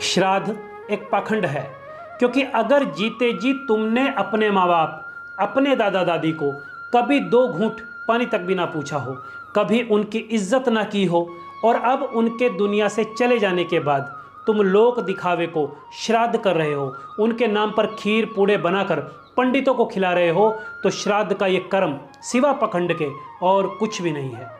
श्राद्ध एक पाखंड है, क्योंकि अगर जीते जी तुमने अपने माँ बाप, अपने दादा दादी को कभी 2 घूंट पानी तक भी ना पूछा हो, कभी उनकी इज्जत ना की हो, और अब उनके दुनिया से चले जाने के बाद तुम लोक दिखावे को श्राद्ध कर रहे हो, उनके नाम पर खीर पूड़े बनाकर पंडितों को खिला रहे हो, तो श्राद्ध का ये कर्म सिवा पाखंड के और कुछ भी नहीं है।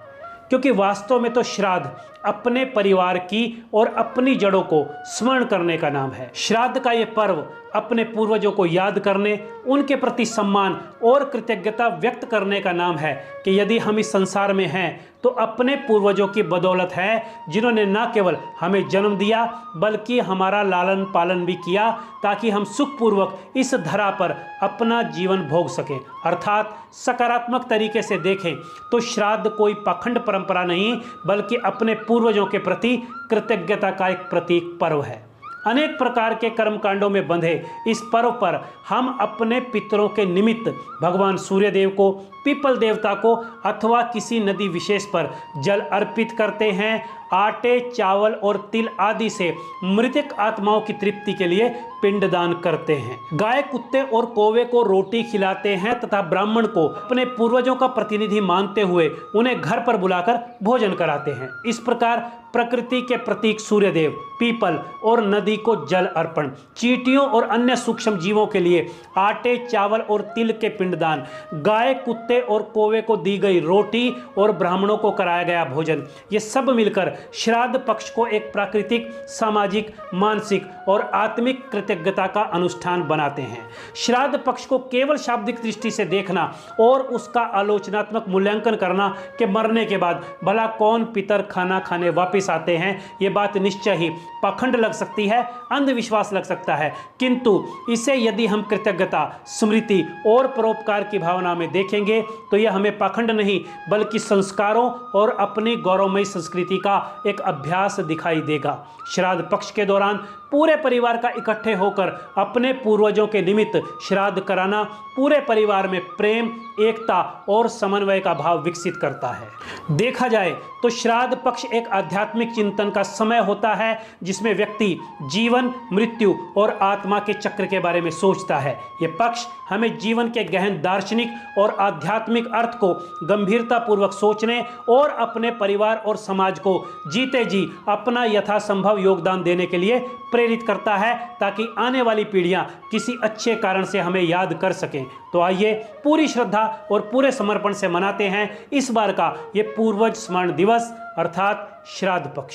क्योंकि वास्तव में तो श्राद्ध अपने परिवार की और अपनी जड़ों को स्मरण करने का नाम है। श्राद्ध का ये पर्व अपने पूर्वजों को याद करने, उनके प्रति सम्मान और कृतज्ञता व्यक्त करने का नाम है कि यदि हम इस संसार में हैं तो अपने पूर्वजों की बदौलत है, जिन्होंने न केवल हमें जन्म दिया बल्कि हमारा लालन पालन भी किया, ताकि हम सुखपूर्वक इस धरा पर अपना जीवन भोग सकें। अर्थात सकारात्मक तरीके से देखें तो श्राद्ध कोई पाखंड परंपरा नहीं, बल्कि अपने पूर्वजों के प्रति कृतज्ञता का एक प्रतीक पर्व है। अनेक प्रकार के कर्मकांडों में बंधे इस पर्व पर हम अपने पितरों के निमित्त भगवान सूर्य देव को, पीपल देवता को अथवा किसी नदी विशेष पर जल अर्पित करते हैं। आटे, चावल और तिल आदि से मृतक आत्माओं की तृप्ति के लिए पिंडदान करते हैं। गाय, कुत्ते और कौवे को रोटी खिलाते हैं तथा ब्राह्मण को अपने पूर्वजों का प्रतिनिधि मानते हुए उन्हें घर पर बुलाकर भोजन कराते हैं। इस प्रकार प्रकृति के प्रतीक सूर्यदेव, पीपल और नदी को जल अर्पण, चींटियों और अन्य सूक्ष्म जीवों के लिए आटे, चावल और तिल के पिंडदान, गाय, कुत्ते और कौवे को दी गई रोटी और ब्राह्मणों को कराया गया भोजन, ये सब मिलकर श्राद्ध पक्ष को एक प्राकृतिक, सामाजिक, मानसिक और आत्मिक कृतज्ञता का अनुष्ठान बनाते हैं। श्राद्ध पक्ष को केवल शाब्दिक दृष्टि से देखना और उसका आलोचनात्मक मूल्यांकन करना कि मरने के बाद भला कौन पितर खाना खाने वापस आते हैं, ये बात निश्चय ही पाखंड लग सकती है, अंधविश्वास लग सकता है। किंतु इसे यदि हम कृतज्ञता, स्मृति और परोपकार की भावना में देखेंगे तो यह हमें पाखंड नहीं बल्कि संस्कारों और अपनी गौरवमयी संस्कृति का एक अभ्यास दिखाई देगा। श्राद्ध पक्ष के दौरान पूरे परिवार का इकट्ठे होकर अपने पूर्वजों के निमित्त श्राद्ध कराना पूरे परिवार में प्रेम, एकता और समन्वय का भाव विकसित करता है। देखा जाए तो श्राद्ध पक्ष एक आध्यात्मिक चिंतन का समय होता है, जिसमें व्यक्ति जीवन, मृत्यु और आत्मा के चक्र के बारे में सोचता है। ये पक्ष हमें जीवन के गहन दार्शनिक और आध्यात्मिक अर्थ को गंभीरतापूर्वक सोचने और अपने परिवार और समाज को जीते जी अपना यथासंभव योगदान देने के लिए प्रेरित करता है, ताकि आने वाली पीढ़ियां किसी अच्छे कारण से हमें याद कर सकें। तो आइए पूरी श्रद्धा और पूरे समर्पण से मनाते हैं इस बार का ये पूर्वज स्मरण दिवस अर्थात श्राद्ध पक्ष।